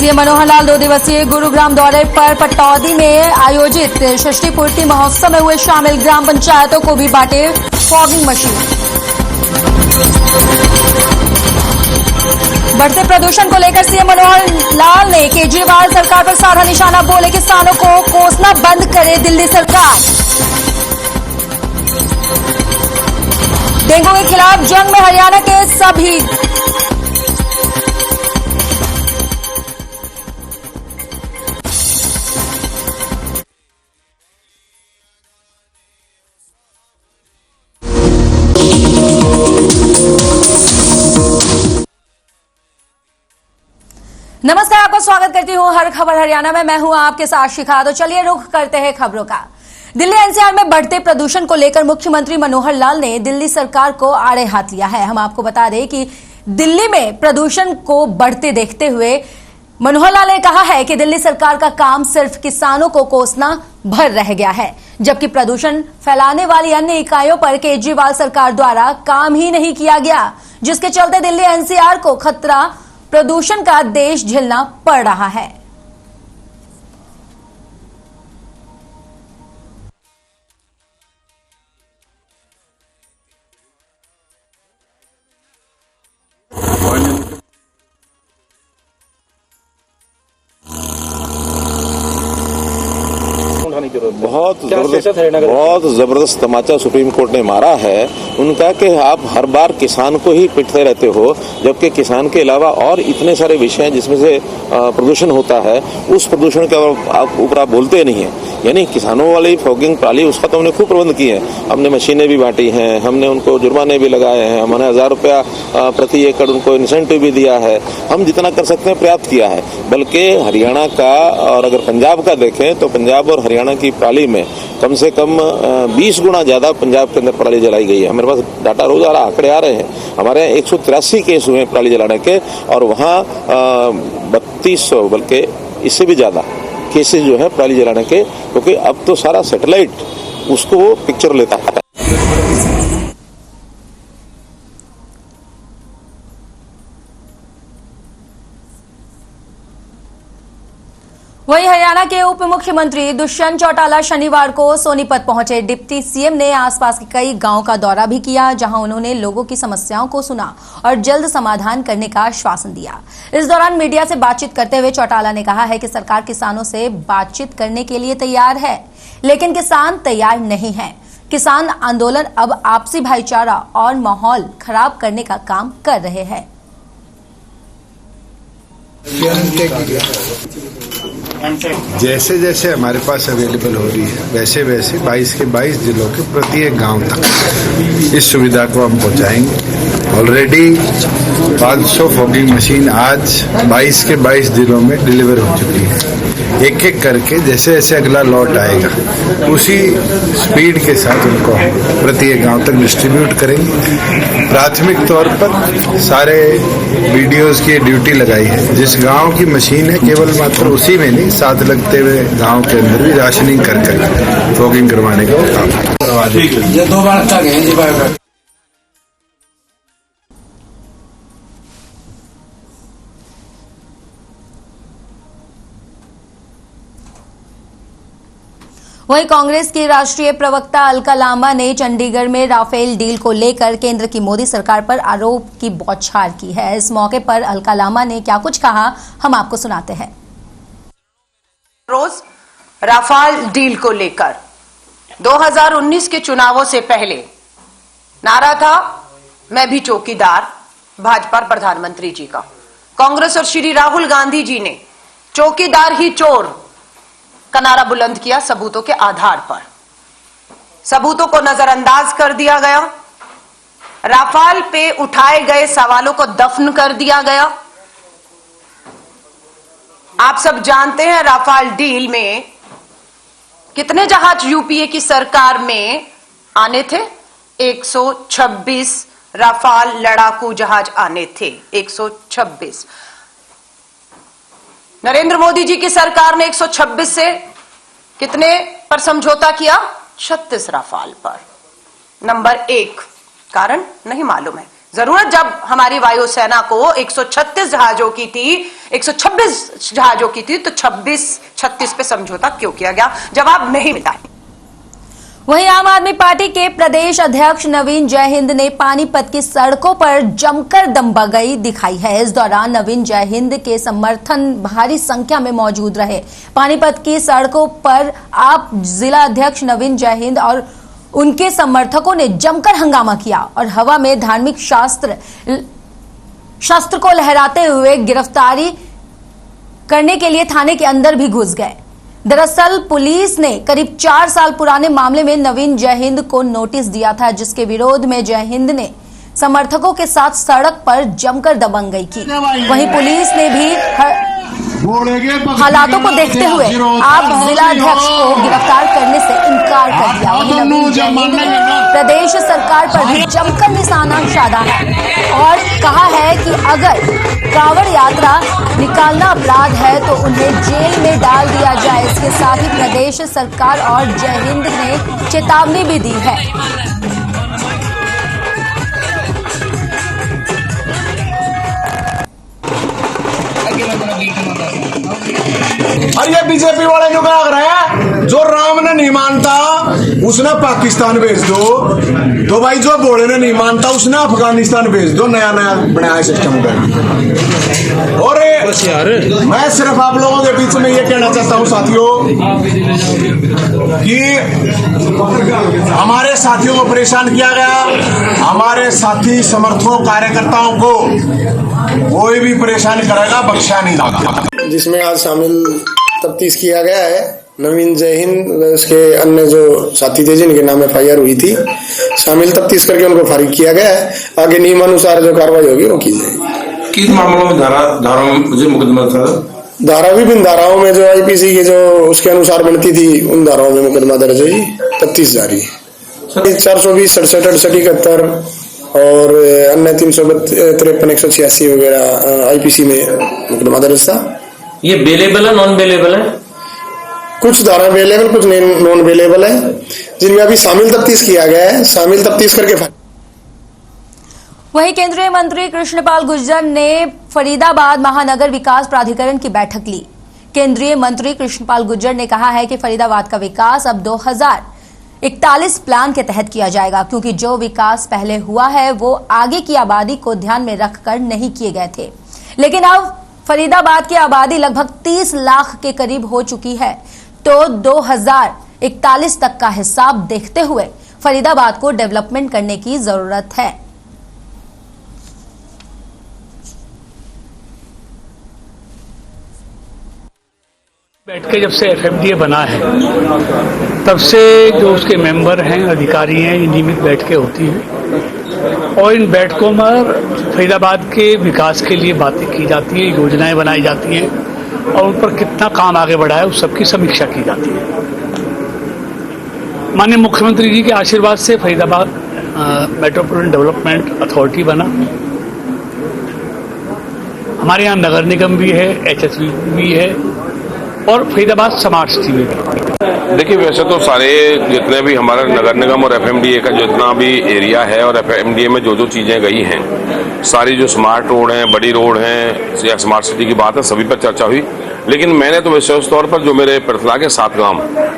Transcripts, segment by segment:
CM Manohar Lal 2 दिवसीय गुरुग्राम दौरे पर पटौदी में आयोजित षष्ठी पूर्ति महोत्सव में हुए शामिल। ग्राम पंचायतों को भी बांटे फॉगिंग मशीन। बढ़ते प्रदूषण को लेकर सीएम मनोहर लाल ने केजरीवाल सरकार पर साधा निशाना। बोले किसानों को कोसना बंद करे दिल्ली सरकार। डेंगू के खिलाफ जंग में हरियाणा के सभी नमस्कार, आपका स्वागत करती हूं हर खबर हरियाणा में। मैं हूं आपके साथ शिखा। तो चलिए रुख करते हैं खबरों का। दिल्ली एनसीआर में बढ़ते प्रदूषण को लेकर मुख्यमंत्री मनोहर लाल ने दिल्ली सरकार को आड़े हाथ लिया है। हम आपको बता दें कि दिल्ली में प्रदूषण को बढ़ते देखते हुए मनोहर लाल ने कहा है कि दिल्ली सरकार का काम सिर्फ किसानों को कोसना भर रह गया है, जबकि प्रदूषण फैलाने वाली अन्य इकाइयों पर केजरीवाल सरकार द्वारा काम ही नहीं किया गया, जिसके चलते दिल्ली एनसीआर को खतरा प्रदूषण का देश झेलना पड़ रहा है। बहुत जबरदस्त तमाचा सुप्रीम कोर्ट ने मारा है उनका कि आप हर बार किसान को ही पिटते रहते हो, जबकि किसान के अलावा और इतने सारे विषय हैं जिसमें से प्रदूषण होता है, उस प्रदूषण के ऊपर आप बोलते नहीं है। यानी किसानों वाली फॉगिंग प्रणाली उसका तो हमने खूब प्रबंध किए हैं। हमने मशीनें भी बांटी हैं, हमने उनको जुर्माने भी लगाए हैं, हमने 1000 रुपया प्रति एकड़ उनको इंसेंटिव भी दिया है। हम जितना कर सकते हैं पर्याप्त किया है। बल्कि हरियाणा का और अगर पंजाब का देखें तो पंजाब और हरियाणा की पराली में कम से कम 20 गुना ज्यादा पंजाब के अंदर पराली जलाई गई है। हमारे पास डाटा रोज आ रहा, आंकड़े आ रहे हैं। हमारे 183 केस हुए पराली जलाने के और वहाँ 3200 बल्कि इससे भी ज्यादा केसेस जो है पराली जलाने के, क्योंकि अब तो सारा सैटेलाइट उसको पिक्चर लेता है। वहीं हरियाणा के उप मुख्यमंत्री दुष्यंत चौटाला शनिवार को सोनीपत पहुंचे। डिप्टी सीएम ने आसपास के कई गांव का दौरा भी किया, जहां उन्होंने लोगों की समस्याओं को सुना और जल्द समाधान करने का आश्वासन दिया। इस दौरान मीडिया से बातचीत करते हुए चौटाला ने कहा है कि सरकार किसानों से बातचीत करने के लिए तैयार है, लेकिन किसान तैयार नहीं है। किसान आंदोलन अब आपसी भाईचारा और माहौल खराब करने का काम कर रहे हैं। जैसे जैसे हमारे पास अवेलेबल हो रही है वैसे वैसे 22 के 22 जिलों के प्रत्येक गांव तक इस सुविधा को हम पहुंचाएंगे। ऑलरेडी 500 फॉगिंग मशीन आज 22 के 22 जिलों में डिलीवर हो चुकी है। एक एक करके जैसे जैसे अगला लॉट आएगा उसी स्पीड के साथ उनको प्रत्येक गांव तक डिस्ट्रीब्यूट करेंगे। प्राथमिक तौर पर सारे वीडियोज की ड्यूटी लगाई है। जिस गांव की मशीन है केवल मात्र उसी में नहीं, साथ लगते हुए गांव के अंदर भी राशनिंग कर फॉगिंग करवाने का काम करवा देंगे। 2 बार तक है। वहीं कांग्रेस की राष्ट्रीय प्रवक्ता अलका लांबा ने चंडीगढ़ में राफेल डील को लेकर केंद्र की मोदी सरकार पर आरोप की बौछार की है। इस मौके पर अलका लांबा ने क्या कुछ कहा, हम आपको सुनाते हैं। रोज राफेल डील को लेकर 2019 के चुनावों से पहले नारा था, मैं भी चौकीदार, भाजपा प्रधानमंत्री जी का। कांग्रेस और श्री राहुल गांधी जी ने चौकीदार ही चोर का नारा बुलंद किया सबूतों के आधार पर। सबूतों को नजरअंदाज कर दिया गया, राफेल पे उठाए गए सवालों को दफन कर दिया गया। आप सब जानते हैं राफेल डील में कितने जहाज यूपीए की सरकार में आने थे? 126 राफेल लड़ाकू जहाज आने थे, 126। नरेंद्र मोदी जी की सरकार ने 126 से कितने पर समझौता किया? 36 राफेल पर। नंबर 1 कारण नहीं मालूम है, जरूरत जब हमारी वायुसेना को 136 जहाजों की थी, 126 जहाजों की थी, तो 26-36 पे समझौता क्यों किया गया? जवाब नहीं मिला है। वहीं आम आदमी पार्टी के प्रदेश अध्यक्ष नवीन जयहिंद ने पानीपत की सड़कों पर जमकर दंबागई दिखाई है। इस दौरान नवीन जयहिंद के समर्थन भारी संख्या में मौजूद रहे। पानीपत की सड़कों पर आप जिला अध्यक्ष नवीन जयहिंद और उनके समर्थकों ने जमकर हंगामा किया और हवा में धार्मिक शस्त्र को लहराते हुए गिरफ्तारी करने के लिए थाने के अंदर भी घुस गए। दरअसल पुलिस ने करीब 4 साल पुराने मामले में नवीन जयहिंद को नोटिस दिया था, जिसके विरोध में जयहिंद ने समर्थकों के साथ सड़क पर जमकर दबंगई की। वहीं पुलिस ने भी हालातों को देखते हुए आप जिलाध्यक्ष को गिरफ्तार करने से इनकार कर दिया। वहीं नवीन जयहिंद ने प्रदेश सरकार पर भी जमकर निशाना साधा है और कहा है कि अगर कांवड़ यात्रा निकालना अपराध है तो उन्हें जेल में डाल दिया जाए। इसके साथ ही प्रदेश सरकार और जयहिंद ने चेतावनी भी दी है। और ये बीजेपी वाले जो कह रहे हैं, जो राम ने नहीं मानता उसने पाकिस्तान भेज दो, तो भाई जो बोले ने नहीं मानता उसने अफगानिस्तान भेज दो। नया नया बनाया सिस्टम का। और मैं सिर्फ आप लोगों के बीच में ये कहना चाहता हूँ साथियों कि हमारे साथियों को परेशान किया गया। हमारे साथी समर्थकों कार्यकर्ताओं को कोई भी परेशान करेगा बख्शा नहीं जाएगा। जिसमें आज शामिल तफ्तीश किया गया है नवीन जयहिंद व उसके अन्य जो साथी थे जिनके नाम FIR हुई थी, शामिल तफ्तीश करके उनको फारिग किया गया है। आगे नियमानुसार जो कार्रवाई होगी वो की जाएगी। किस मामलों में धाराओं में मुझे मुकदमा था? धारा विभिन्न धाराओं में जो IPC के जो उसके अनुसार बनती थी उन धाराओं में मुकदमा दर्ज हुई। तफ्तीश जारी है। 420, 67, 68, 71 और अन्य 353, 186 वगैरह IPC में मुकदमा दर्ज था। ये बेलेबल है, नॉन बेलेबल है? कुछ धारा बेलेबल, कुछ नॉन बेलेबल है, जिनमें अभी शामिल तफ्तीश किया गया है। शामिल तफ्तीश करके वहीं केंद्रीय मंत्री कृष्णपाल गुर्जर ने फरीदाबाद महानगर विकास प्राधिकरण की बैठक ली। केंद्रीय मंत्री कृष्णपाल गुर्जर ने कहा है कि फरीदाबाद का विकास अब 2041 प्लान के तहत किया जाएगा, क्योंकि जो विकास पहले हुआ है वो आगे की आबादी को ध्यान में रखकर नहीं किए गए थे। लेकिन अब फरीदाबाद की आबादी लगभग 30 लाख के करीब हो चुकी है, तो 2041 तक का हिसाब देखते हुए फरीदाबाद को डेवलपमेंट करने की जरूरत है। बैठ के जब से FMDA बना है तब से जो उसके मेंबर हैं, अधिकारी हैं, नियमित बैठकें होती हैं और इन बैठकों में फरीदाबाद के विकास के लिए बातें की जाती हैं, योजनाएं बनाई जाती हैं और उन पर कितना काम आगे बढ़ा है उस सबकी समीक्षा की जाती है। माननीय मुख्यमंत्री जी के आशीर्वाद से फरीदाबाद मेट्रोपॉलिटन डेवलपमेंट अथॉरिटी बना। हमारे यहाँ नगर निगम भी है, HSB भी है और फरीदाबाद स्मार्ट सिटी में भी। देखिए, वैसे तो सारे जितने भी हमारा नगर निगम और FMDA का जितना भी एरिया है और FMDA में जो जो चीजें गई हैं, सारी जो स्मार्ट रोड हैं, बड़ी रोड हैं या स्मार्ट सिटी की बात है, सभी पर चर्चा हुई। लेकिन मैंने तो विशेष तौर पर जो मेरे पृथला के 7 गांव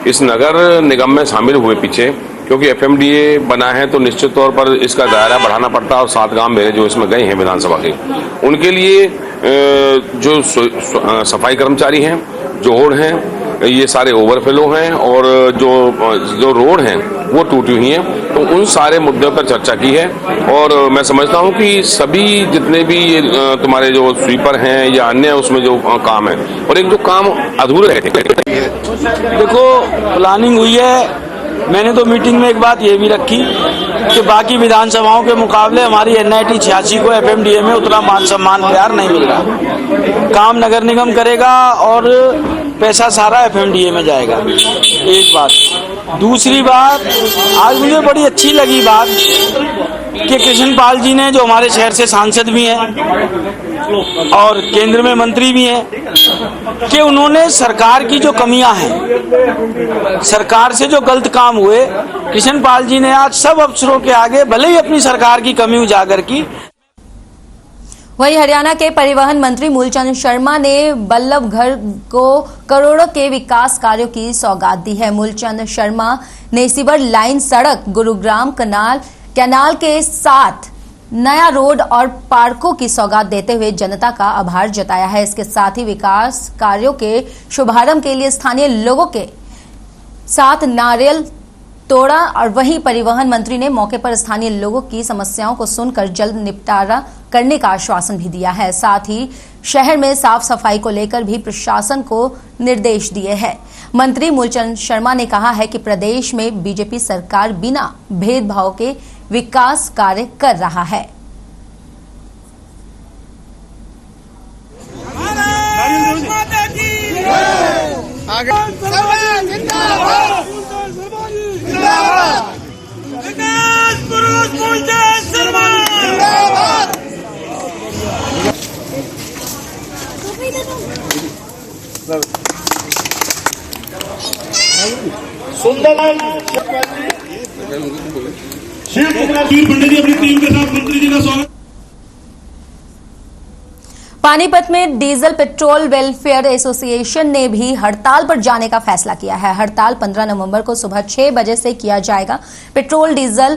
इस नगर निगम में शामिल हुए पीछे, क्योंकि FMDA बना है तो निश्चित तौर पर इसका दायरा बढ़ाना पड़ता है और 7 गांव मेरे जो इसमें गए हैं विधानसभा के, उनके लिए जो सफाई कर्मचारी हैं, जो रोड हैं, ये सारे ओवरफ्लो हैं और जो रोड हैं वो टूटी हुई हैं, तो उन सारे मुद्दों पर चर्चा की है। और मैं समझता हूं कि सभी जितने भी तुम्हारे जो स्वीपर हैं या अन्य उसमें जो काम है और एक जो काम अधूरे है। देखो, प्लानिंग हुई है। मैंने तो मीटिंग में एक बात ये भी रखी कि बाकी विधानसभाओं के मुकाबले हमारी NIT 86 को FMDA में उतना मान सम्मान प्यार नहीं मिल रहा। काम नगर निगम करेगा और पैसा सारा FMDA में जाएगा, एक बात। दूसरी बात, आज मुझे बड़ी अच्छी लगी बात कि कृष्णपाल जी ने, जो हमारे शहर से सांसद भी हैं और केंद्र में मंत्री भी हैं, कि उन्होंने सरकार की जो कमियां हैं, सरकार से जो गलत काम हुए, कृष्ण पाल जी ने आज सब अफसरों के आगे भले ही अपनी सरकार की कमी उजागर की। वहीं हरियाणा के परिवहन मंत्री मूलचंद शर्मा ने बल्लभगढ़ को करोड़ों के विकास कार्यों की सौगात दी है। मूलचंद शर्मा ने सीवर लाइन सड़क, गुरुग्राम कैनाल के साथ नया रोड और पार्कों की सौगात देते हुए जनता का आभार जताया है। इसके साथ ही विकास कार्यों के शुभारंभ के लिए स्थानीय लोगों के साथ नारियल तोड़ा और वहीं परिवहन मंत्री ने मौके पर स्थानीय लोगों की समस्याओं को सुनकर जल्द निपटारा करने का आश्वासन भी दिया है। साथ ही शहर में साफ सफाई को लेकर भी प्रशासन को निर्देश दिए हैं। मंत्री मूलचंद शर्मा ने कहा है कि प्रदेश में बीजेपी सरकार बिना भेदभाव के विकास कार्य कर रहा है। पानीपत में डीजल पेट्रोल वेलफेयर एसोसिएशन ने भी हड़ताल पर जाने का फैसला किया है। हड़ताल 15 नवंबर को सुबह 6 बजे से किया जाएगा। पेट्रोल डीजल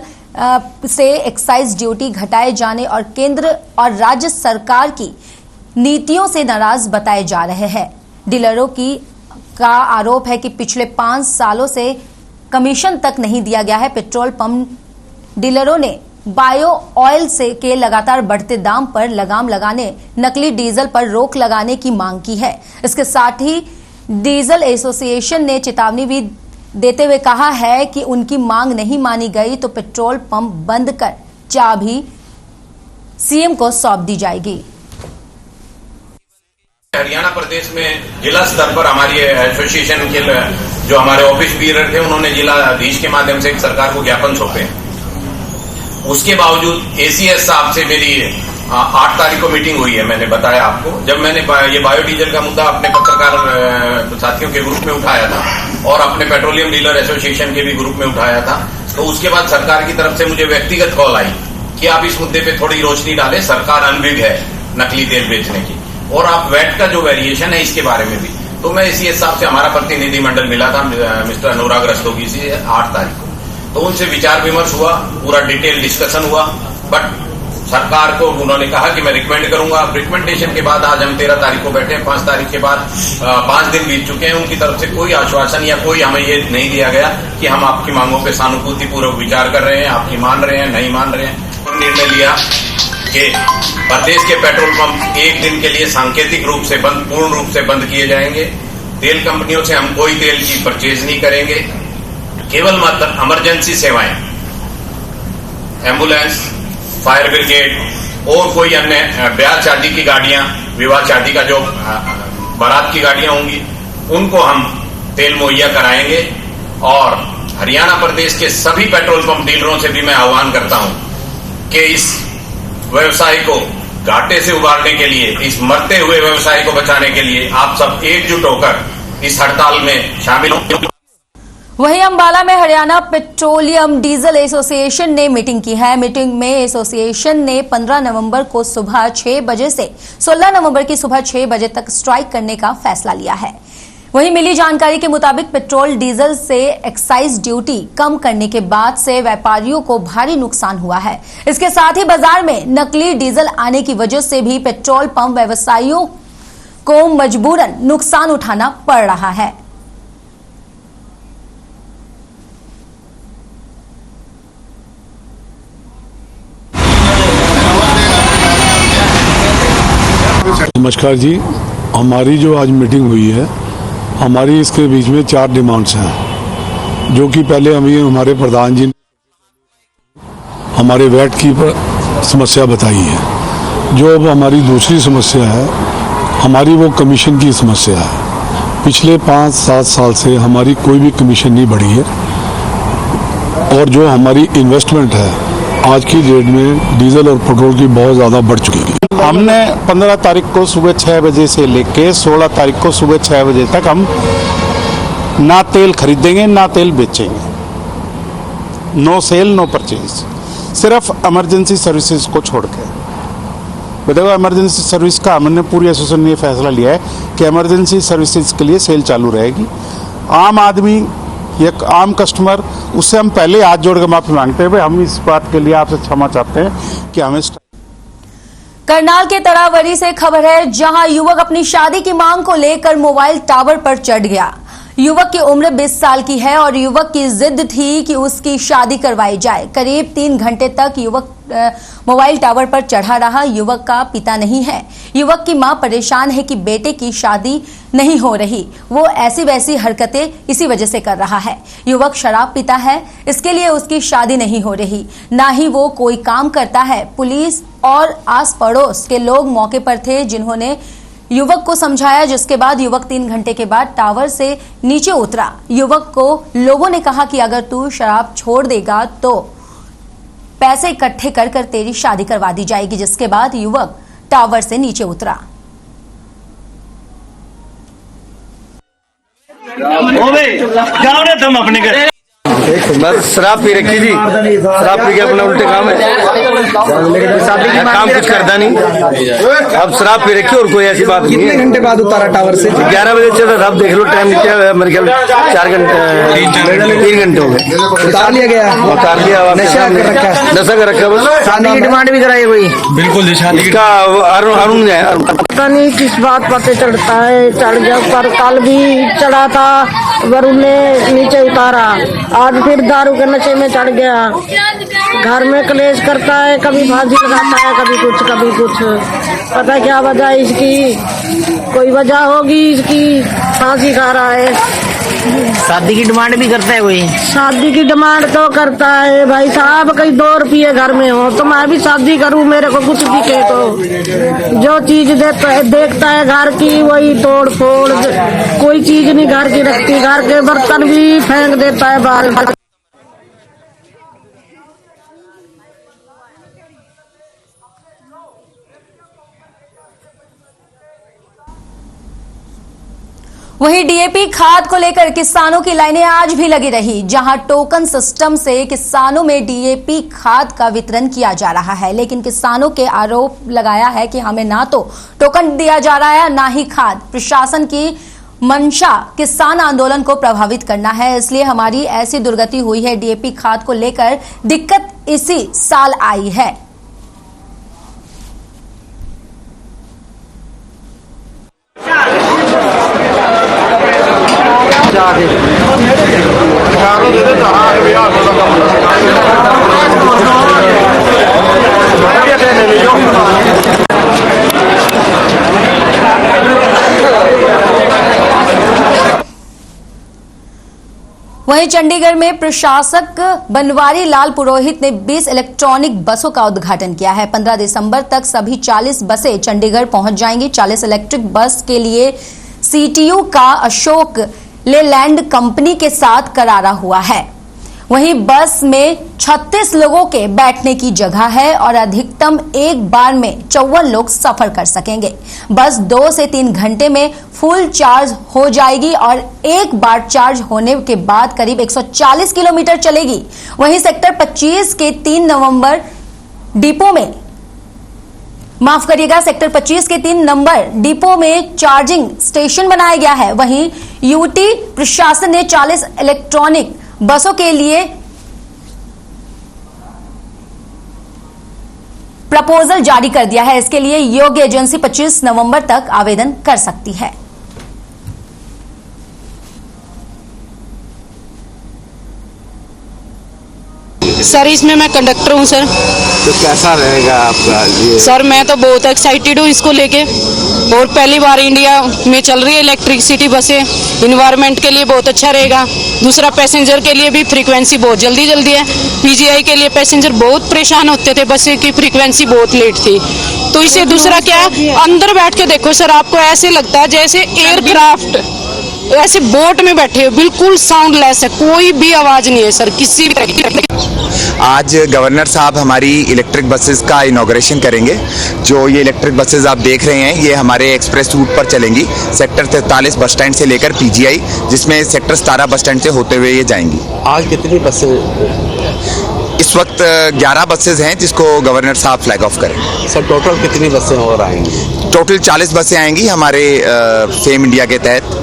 से एक्साइज ड्यूटी घटाए जाने और केंद्र और राज्य सरकार की नीतियों से नाराज बताए जा रहे हैं। डीलरों का आरोप है कि पिछले 5 सालों से कमीशन तक नहीं दिया गया है। पेट्रोल पंप डीलरों ने बायो ऑयल के लगातार बढ़ते दाम पर लगाम लगाने, नकली डीजल पर रोक लगाने की मांग की है। इसके साथ ही डीजल एसोसिएशन ने चेतावनी भी देते हुए कहा है कि उनकी मांग नहीं मानी गई तो पेट्रोल पंप बंद कर चाबी सीएम को सौंप दी जाएगी। हरियाणा प्रदेश में जिला स्तर पर हमारी एसोसिएशन के जो हमारे ऑफिस बीरर थे, उन्होंने जिलाधीश के माध्यम से सरकार को ज्ञापन सौंपे। उसके बावजूद एसीएस साहब से मेरी 8 तारीख को मीटिंग हुई है। मैंने बताया आपको, जब मैंने ये बायोडीजल का मुद्दा अपने पत्रकार साथियों के ग्रुप में उठाया था और अपने पेट्रोलियम डीलर एसोसिएशन के भी ग्रुप में उठाया था, तो उसके बाद सरकार की तरफ से मुझे व्यक्तिगत कॉल आई कि आप इस मुद्दे पे थोड़ी रोशनी डालें, सरकार अनभिज्ञ है नकली तेल बेचने की, और आप वैट का जो वेरिएशन है इसके बारे में भी। तो मैं एसीएस साहब से, हमारा प्रतिनिधिमंडल मिला था मिस्टर अनुराग रस्तोगी से 8 तारीख को, तो उनसे विचार विमर्श हुआ, पूरा डिटेल डिस्कशन हुआ। बट सरकार को उन्होंने कहा कि मैं रिकमेंड करूंगा। रिकमेंडेशन के बाद आज हम 13 तारीख को बैठे हैं। 5 तारीख के बाद 5 दिन बीत चुके हैं। उनकी तरफ से कोई आश्वासन या कोई हमें ये नहीं दिया गया कि हम आपकी मांगों पे सहानुभूतिपूर्वक विचार कर रहे हैं, आपकी मान रहे हैं, नहीं मान रहे हैं। निर्णय लिया कि प्रदेश के पेट्रोल पंप एक दिन के लिए सांकेतिक रूप से बंद, पूर्ण रूप से बंद किए जाएंगे। तेल कंपनियों से हम कोई तेल की परचेज नहीं करेंगे। केवल मात्र इमरजेंसी सेवाएं, एम्बुलेंस, फायर ब्रिगेड और कोई अन्य ब्याह शादी की गाड़ियां, विवाह शादी का जो बारात की गाड़ियां होंगी, उनको हम तेल मुहैया कराएंगे। और हरियाणा प्रदेश के सभी पेट्रोल पंप डीलरों से भी मैं आह्वान करता हूं कि इस व्यवसाय को घाटे से उबारने के लिए, इस मरते हुए व्यवसाय को बचाने के लिए आप सब एकजुट होकर इस हड़ताल में शामिल हों। वहीं अंबाला में हरियाणा पेट्रोलियम डीजल एसोसिएशन ने मीटिंग की है। मीटिंग में एसोसिएशन ने 15 नवंबर को सुबह 6 बजे से 16 नवंबर की सुबह 6 बजे तक स्ट्राइक करने का फैसला लिया है। वहीं मिली जानकारी के मुताबिक पेट्रोल डीजल से एक्साइज ड्यूटी कम करने के बाद से व्यापारियों को भारी नुकसान हुआ है। इसके साथ ही बाजार में नकली डीजल आने की वजह से भी पेट्रोल पंप व्यवसायियों को मजबूरन नुकसान उठाना पड़ रहा है। नमस्कार जी, हमारी जो आज मीटिंग हुई है, हमारी इसके बीच में 4 डिमांड्स हैं, जो कि पहले हमारे प्रधान जी ने हमारे वैट की समस्या बताई है। जो अब हमारी दूसरी समस्या है, हमारी वो कमीशन की समस्या है। पिछले 5-7 साल से हमारी कोई भी कमीशन नहीं बढ़ी है और जो हमारी इन्वेस्टमेंट है आज की डेट में डीजल और पेट्रोल की बहुत ज़्यादा बढ़ चुकी है। हमने 15 तारीख को सुबह 6 बजे से लेके 16 तारीख को सुबह 6 बजे तक हम ना तेल खरीदेंगे ना तेल बेचेंगे। नो सेल नो परचेज, सिर्फ इमरजेंसी सर्विसेज को छोड़ के। बताओ, इमरजेंसी सर्विस का हमने पूरी एसोसिएशन ने फैसला लिया है कि इमरजेंसी सर्विसेज के लिए सेल चालू रहेगी। आम आदमी, एक आम कस्टमर, उससे हम पहले हाथ जोड़ के माफी मांगते हैं। भाई हम इस बात के लिए आपसे क्षमा चाहते हैं कि हमें करनाल के तरावरी से खबर है, जहां युवक अपनी शादी की मांग को लेकर मोबाइल टावर पर चढ़ गया। युवक की उम्र 20 साल की है और युवक की जिद थी कि उसकी शादी करवाई जाए। करीब 3 घंटे तक युवक मोबाइल टावर पर चढ़ा रहा। युवक का पिता नहीं है। युवक की मां परेशान है कि बेटे की शादी नहीं हो रही, वो ऐसी वैसी हरकतें इसी वजह से कर रहा है। युवक शराब पीता है, इसके लिए उसकी शादी नहीं हो रही, ना ही वो कोई काम करता है। पुलिस और आस पड़ोस के लोग मौके पर थे, जिन्होंने युवक को समझाया, जिसके बाद युवक 3 घंटे के बाद टावर से नीचे उतरा। युवक को लोगों ने कहा कि अगर तू शराब छोड़ देगा तो पैसे इकट्ठे कर कर तेरी शादी करवा दी जाएगी, जिसके बाद युवक टावर से नीचे उतरा। तुम अपने घर बस शराब पी रखी थी, शराब पी के अपना उल्टे काम है, काम कुछ करता नहीं। अब शराब पी रखी और कोई ऐसी बात नहीं। कितने घंटे बाद उतारा टावर से? 11 बजे चला था। अब देख लो टाइम क्या है, मेरे ख्याल 4 घंटे 3 घंटे हो गए। उतार लिया गया, उतार लिया। नशा कर रखा, नशा कर रखा। बस शादी की डिमांड भी कराई कोई? बिल्कुल शादी का अरुण है। पता नहीं किस बात पर चढ़ता है, चढ़ गया पर कल भी चढ़ा था, वरुण ने नीचे उतारा। आज फिर दारू के नशे में चढ़ गया, घर में कलेश करता है, कभी फांसी लगाता है, कभी कुछ। पता क्या वजह है इसकी? कोई वजह होगी इसकी, फांसी खा रहा है। शादी की डिमांड भी करता है कोई? शादी की डिमांड तो करता है भाई साहब। कहीं 2 रुपये घर में हो तो मैं भी शादी करूं, मेरे को कुछ दिखे तो। जो चीज देखता है घर की वही तोड़ फोड़, कोई चीज नहीं घर की रखती। घर के बर्तन भी फेंक देता है बाहर। वहीं डीएपी खाद को लेकर किसानों की लाइनें आज भी लगी रही, जहां टोकन सिस्टम से किसानों में डीएपी खाद का वितरण किया जा रहा है, लेकिन किसानों के आरोप लगाया है कि हमें ना तो टोकन दिया जा रहा है ना ही खाद। प्रशासन की मंशा किसान आंदोलन को प्रभावित करना है, इसलिए हमारी ऐसी दुर्गति हुई है। डीएपी खाद को लेकर दिक्कत इसी साल आई है। वहीं चंडीगढ़ में प्रशासक बनवारी लाल पुरोहित ने 20 इलेक्ट्रॉनिक बसों का उद्घाटन किया है। 15 दिसंबर तक सभी 40 बसें चंडीगढ़ पहुंच जाएंगी। 40 इलेक्ट्रिक बस के लिए सीटीयू का अशोक लेलैंड कंपनी के साथ करारा हुआ है। वहीं बस में 36 लोगों के बैठने की जगह है और अधिकतम एक बार में 54 लोग सफर कर सकेंगे। बस 2 से 3 घंटे में फुल चार्ज हो जाएगी और एक बार चार्ज होने के बाद करीब 140 किलोमीटर चलेगी। वहीं सेक्टर 25 के 3 नवंबर डिपो में सेक्टर 25 के 3 नंबर डिपो में चार्जिंग स्टेशन बनाया गया है। वहीं यूटी प्रशासन ने 40 इलेक्ट्रॉनिक बसों के लिए प्रपोजल जारी कर दिया है। इसके लिए योग्य एजेंसी 25 नवंबर तक आवेदन कर सकती है। सर इसमें मैं कंडक्टर हूँ सर। तो कैसा रहेगा आपका ये? सर मैं तो बहुत एक्साइटेड हूँ इसको लेके, और पहली बार इंडिया में चल रही है इलेक्ट्रिसिटी बसें। इन्वायरमेंट के लिए बहुत अच्छा रहेगा। दूसरा पैसेंजर के लिए भी फ्रीक्वेंसी बहुत जल्दी है। पीजीआई के लिए पैसेंजर बहुत परेशान होते थे, बसें की फ्रीक्वेंसी बहुत लेट थी। तो इसे दूसरा क्या, अंदर बैठ के देखो सर, आपको ऐसे लगता है जैसे एयरक्राफ्ट ऐसे बोट में बैठे हो, बिल्कुल साउंडलेस है, कोई भी आवाज नहीं है सर किसी भी तरह की। आज गवर्नर साहब हमारी इलेक्ट्रिक बसेस का इनॉग्रेशन करेंगे। जो ये इलेक्ट्रिक बसेस आप देख रहे हैं ये हमारे एक्सप्रेस रूट पर चलेंगी, सेक्टर 43 बस स्टैंड से लेकर पीजीआई, जिसमें सेक्टर 17 बस स्टैंड से होते हुए ये जाएंगी। आज कितनी बसें? इस वक्त 11 बसेज हैं जिसको गवर्नर साहब फ्लैग ऑफ करेंगे। सर टोटल कितनी बसें और आएंगी? टोटल 40 बसें आएंगी हमारे फेम इंडिया के तहत।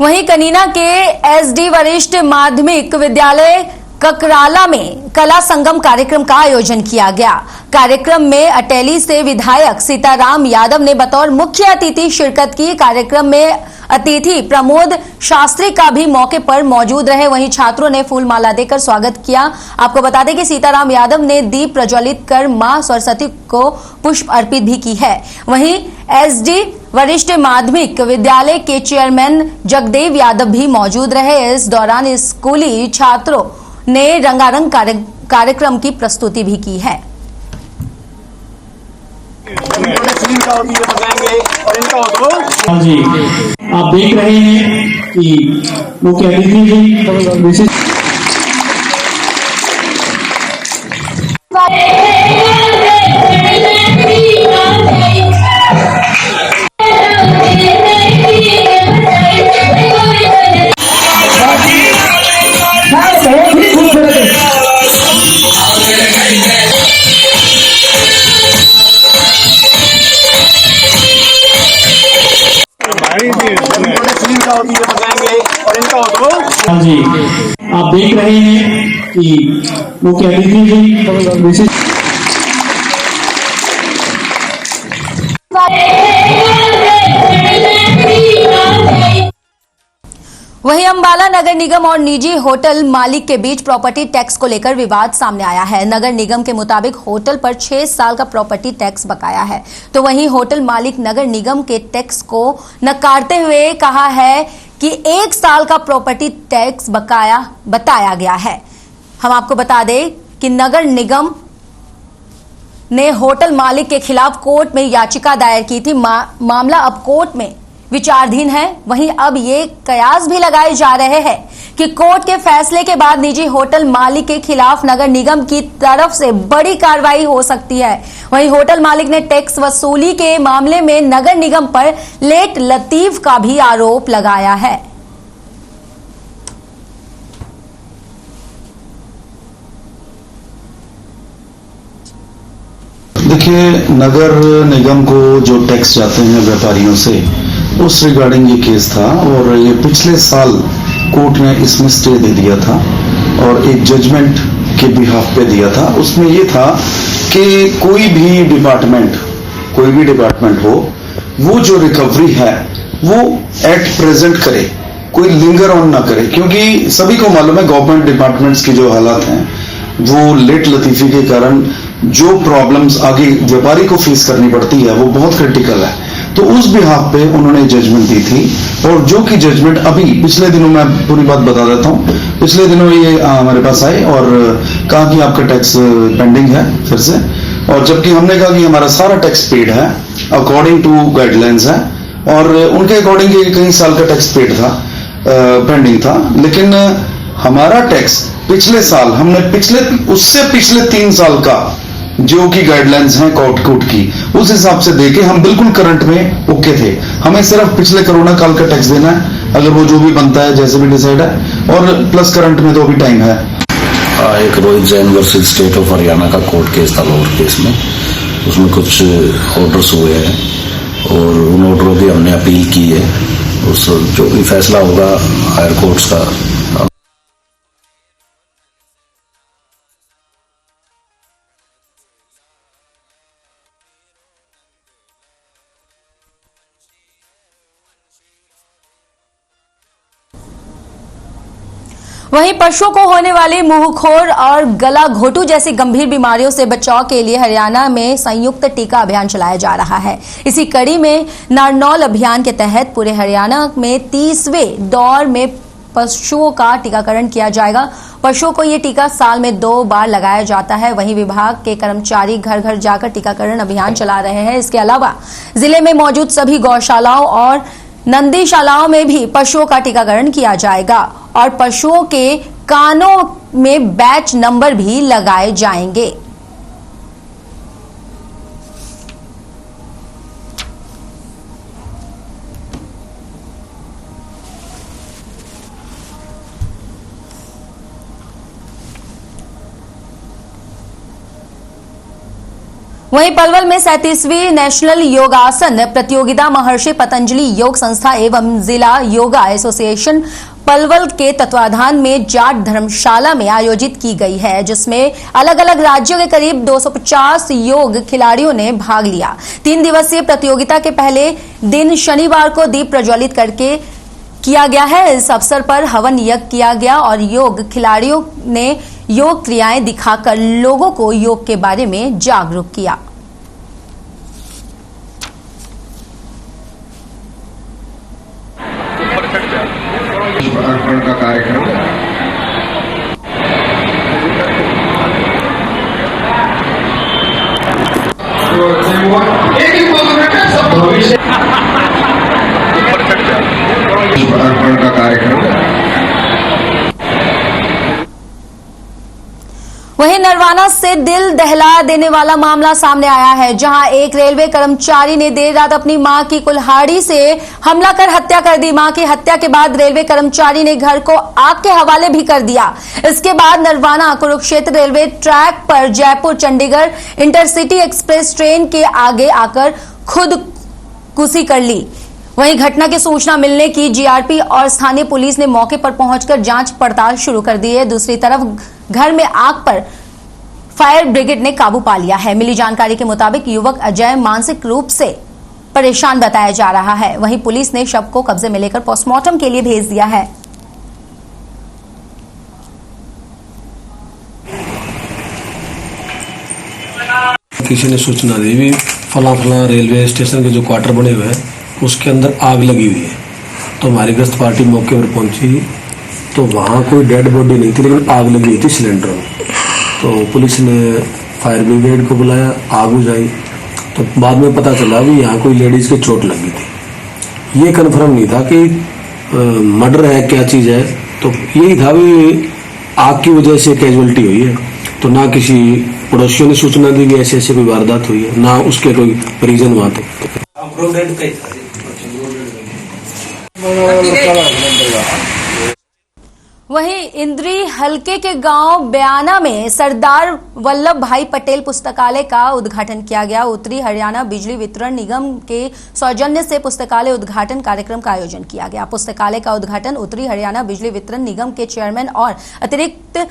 वहीं कनीना के एसडी वरिष्ठ माध्यमिक विद्यालय ककराला में कला संगम कार्यक्रम का आयोजन किया गया। कार्यक्रम में अटेली से विधायक सीताराम यादव ने बतौर मुख्य अतिथि शिरकत की। कार्यक्रम में अतिथि प्रमोद शास्त्री का भी मौके पर मौजूद रहे। वहीं छात्रों ने फूल माला देकर स्वागत किया। आपको बता दें कि सीताराम यादव ने दीप प्रज्वलित कर मां सरस्वती को पुष्प अर्पित भी की है। वहीं एसडी वरिष्ठ माध्यमिक विद्यालय के चेयरमैन जगदेव यादव भी मौजूद रहे। इस दौरान स्कूली छात्रों ने रंगारंग कार्यक्रम की प्रस्तुति भी की है। हाँ जी, आप देख रहे हैं कि मुख्य अतिथि जी विशिष्ट हाँ जी, आप देख रहे हैं कि मुख्य अतिथि जी विशिष्ट वहीं अंबाला नगर निगम और निजी होटल मालिक के बीच प्रॉपर्टी टैक्स को लेकर विवाद सामने आया है। नगर निगम के मुताबिक होटल पर 6 साल का प्रॉपर्टी टैक्स बकाया है, तो वहीं होटल मालिक नगर निगम के टैक्स को नकारते हुए कहा है कि 1 साल का प्रॉपर्टी टैक्स बकाया बताया गया है। हम आपको बता दें कि नगर निगम ने होटल मालिक के खिलाफ कोर्ट में याचिका दायर की थी। मामला अब कोर्ट में विचाराधीन है। वहीं अब ये कयास भी लगाए जा रहे हैं कि कोर्ट के फैसले के बाद निजी होटल मालिक के खिलाफ नगर निगम की तरफ से बड़ी कार्रवाई हो सकती है। वहीं होटल मालिक ने टैक्स वसूली के मामले में नगर निगम पर लेट लतीफ का भी आरोप लगाया है। देखिए, नगर निगम को जो टैक्स जाते हैं व्यापारियों से, उस रिगार्डिंग ये केस था और ये पिछले साल कोर्ट ने इसमें स्टे दे दिया था और एक जजमेंट के बिहाफ पे दिया था। उसमें ये था कि कोई भी डिपार्टमेंट हो, वो जो रिकवरी है वो एट प्रेजेंट करे, कोई लिंगर ऑन ना करे, क्योंकि सभी को मालूम है गवर्नमेंट डिपार्टमेंट्स की जो हालात हैं वो लेट लतीफी के कारण जो प्रॉब्लम्स आगे व्यापारी को फेस करनी पड़ती है वो बहुत क्रिटिकल है। तो उस बिहाफ पे उन्होंने जजमेंट दी थी और जो कि जजमेंट अभी पिछले दिनों, मैं पूरी बात बता देता हूँ, पिछले दिनों ये हमारे पास आए और कहा कि आपका टैक्स पेंडिंग है फिर से, और जबकि हमने कहा कि हमारा सारा टैक्स पेड है अकॉर्डिंग टू गाइडलाइंस है, और उनके अकॉर्डिंग कई साल का टैक्स पेड था, पेंडिंग था, लेकिन हमारा टैक्स पिछले साल हमने उससे पिछले 3 साल का जो की गाइडलाइंस हैं कोर्ट की, उस हिसाब से देके हम बिल्कुल करंट में ओके थे। हमें सिर्फ पिछले कोरोना काल का टैक्स देना है, अगर वो जो भी बनता है जैसे भी डिसाइड है, और प्लस करंट में तो अभी टाइम है। एक Rohit Jain versus state of Haryana का कोर्ट केस था, लोअर केस में, उसमें कुछ ऑर्डर्स हुए हैं और उन ऑर्डरों की हमने अपील की है। उस जो भी फैसला होगा हायर कोर्ट्स का, वहीं पशुओं को होने वाली मुंहखोर और गला घोटू जैसी गंभीर बीमारियों से बचाव के लिए हरियाणा में संयुक्त टीका अभियान चलाया जा रहा है। इसी कड़ी में नारनौल अभियान के तहत पूरे हरियाणा में 30वें दौर में पशुओं का टीकाकरण किया जाएगा। पशुओं को ये टीका साल में 2 बार लगाया जाता है। वहीं विभाग के कर्मचारी घर घर जाकर टीकाकरण अभियान चला रहे हैं। इसके अलावा जिले में मौजूद सभी गौशालाओं और नंदीशालाओं में भी पशुओं का टीकाकरण किया जाएगा और पशुओं के कानों में बैच नंबर भी लगाए जाएंगे। वहीं पलवल में 37वीं नेशनल योगासन प्रतियोगिता महर्षि पतंजलि योग संस्था एवं जिला योगा एसोसिएशन पलवल के तत्वाधान में जाट धर्मशाला में आयोजित की गई है, जिसमें अलग अलग राज्यों के करीब 250 योग खिलाड़ियों ने भाग लिया। 3 दिवसीय प्रतियोगिता के पहले दिन शनिवार को दीप प्रज्वलित करके किया गया है। इस अवसर पर हवन यज्ञ किया गया और योग खिलाड़ियों ने योग क्रियाएं दिखाकर लोगों को योग के बारे में जागरूक किया। अर्पण का कार्यक्रम अर्पण का कार्यक्रम। वहीं नरवाना से दिल दहला देने वाला मामला सामने आया है, जहां एक रेलवे कर्मचारी ने देर रात अपनी मां की कुल्हाड़ी से हमला कर हत्या कर दी। मां की हत्या के बाद रेलवे कर्मचारी ने घर को आग के हवाले भी कर दिया। इसके बाद नरवाना कुरुक्षेत्र रेलवे ट्रैक पर Jaipur Chandigarh intercity express train के आगे आकर खुदकुशी कर ली। वहीं घटना की सूचना मिलने की जीआरपी और स्थानीय पुलिस ने मौके पर पहुंचकर जांच पड़ताल शुरू कर दी है। दूसरी तरफ घर में आग पर फायर ब्रिगेड ने काबू पा लिया है। मिली जानकारी के मुताबिक युवक अजय मानसिक रूप से परेशान बताया जा रहा है। वहीं पुलिस ने शव को कब्जे में लेकर पोस्टमार्टम के लिए भेज दिया है। किसी ने सूचना दी भी फला रेलवे स्टेशन के जो क्वार्टर बने हुए हैं उसके अंदर आग लगी हुई है। तो हमारी गश्त पार्टी मौके पर पहुंची तो वहाँ कोई डेड बॉडी नहीं थी, लेकिन आग लगी हुई थी सिलेंडर में। तो पुलिस ने फायर ब्रिगेड को बुलाया, आग बुझाई। तो बाद में पता चला भी यहाँ कोई लेडीज के चोट लगी थी। ये कन्फर्म नहीं था कि मर्डर है क्या चीज़ है, तो यही था भी आग की वजह से कैजुअलिटी हुई है। तो ना किसी पड़ोसियों ने सूचना दी कि ऐसे ऐसे कोई वारदात हुई है, ना उसके कोई रीजन वहाँ थे। वहीं इंद्री हलके के गांव बयाना में सरदार वल्लभ भाई पटेल पुस्तकालय का उद्घाटन किया गया। उत्तरी हरियाणा बिजली वितरण निगम के सौजन्य से पुस्तकालय उद्घाटन कार्यक्रम का आयोजन किया गया। पुस्तकालय का उद्घाटन उत्तरी हरियाणा बिजली वितरण निगम के चेयरमैन और अतिरिक्त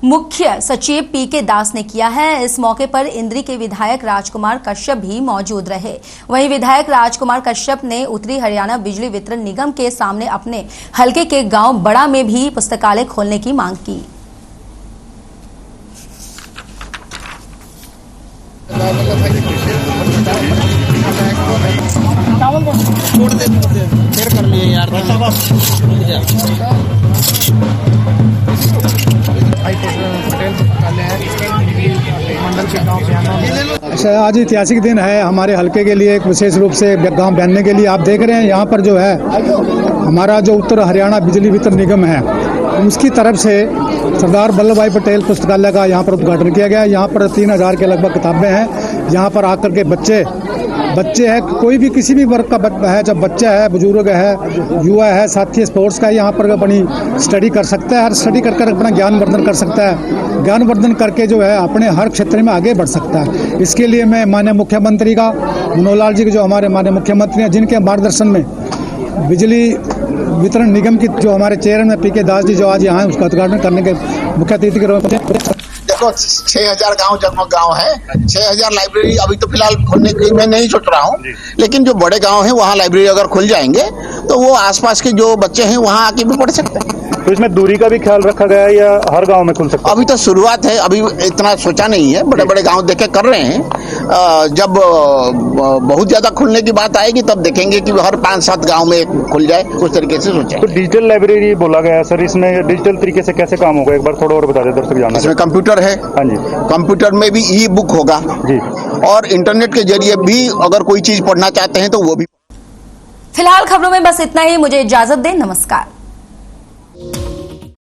मुख्य सचिव पीके दास ने किया है। इस मौके पर इंद्री के विधायक राजकुमार कश्यप भी मौजूद रहे। वहीं विधायक राजकुमार कश्यप ने उत्तरी हरियाणा बिजली वितरण निगम के सामने अपने हलके के गांव बड़ा में भी पुस्तकालय खोलने की मांग की। कर लिए यार अच्छा, आज ऐतिहासिक दिन है हमारे हलके के लिए, एक विशेष रूप से गांव बयाने के लिए। आप देख रहे हैं यहाँ पर जो है हमारा जो उत्तर हरियाणा बिजली वितरण निगम है उसकी तरफ से सरदार वल्लभ भाई पटेल पुस्तकालय का यहाँ पर उद्घाटन किया गया है। यहाँ पर 3000 के लगभग किताबें हैं। यहाँ पर आकर के बच्चे हैं, कोई भी किसी भी वर्ग का है, जब बच्चा है, बुजुर्ग है, युवा है, साथी स्पोर्ट्स का यहाँ पर अपनी स्टडी कर सकता है। हर स्टडी कर अपना ज्ञानवर्धन कर सकता है। ज्ञानवर्धन करके जो है अपने हर क्षेत्र में आगे बढ़ सकता है। इसके लिए मैं माननीय मुख्यमंत्री का, मनोहर लाल जी के जो हमारे माननीय मुख्यमंत्री हैं, जिनके मार्गदर्शन में बिजली वितरण निगम की जो हमारे चेयरमैन पीके दास जी जो आज यहाँ उसका उद्घाटन करने के मुख्य अतिथि के रूप में। देखो 6000 गांव जगमग गांव है, 6000 लाइब्रेरी अभी तो फिलहाल खोलने की मैं नहीं सोच रहा हूँ, लेकिन जो बड़े गांव हैं वहाँ लाइब्रेरी अगर खुल जाएंगे तो वो आसपास के जो बच्चे हैं वहाँ आके भी पढ़ सकते हैं। तो इसमें दूरी का भी ख्याल रखा गया है या हर गांव में खुल सकता है? अभी तो शुरुआत है, अभी इतना सोचा नहीं है, बड़े बड़े गांव देखे कर रहे हैं। जब बहुत ज्यादा खुलने की बात आएगी तब देखेंगे कि हर 5-7 गांव में खुल जाए, उस तरीके से सोचे। तो डिजिटल लाइब्रेरी बोला गया है सर, इसमें डिजिटल तरीके से कैसे काम होगा, एक बार थोड़ा और बता दें, दर्शक जानना। इसमें कंप्यूटर है, हाँ जी, कंप्यूटर में भी ई बुक होगा जी, और इंटरनेट के जरिए भी अगर कोई चीज पढ़ना चाहते हैं तो वो भी। फिलहाल खबरों में बस इतना ही। मुझे इजाजत दें, नमस्कार।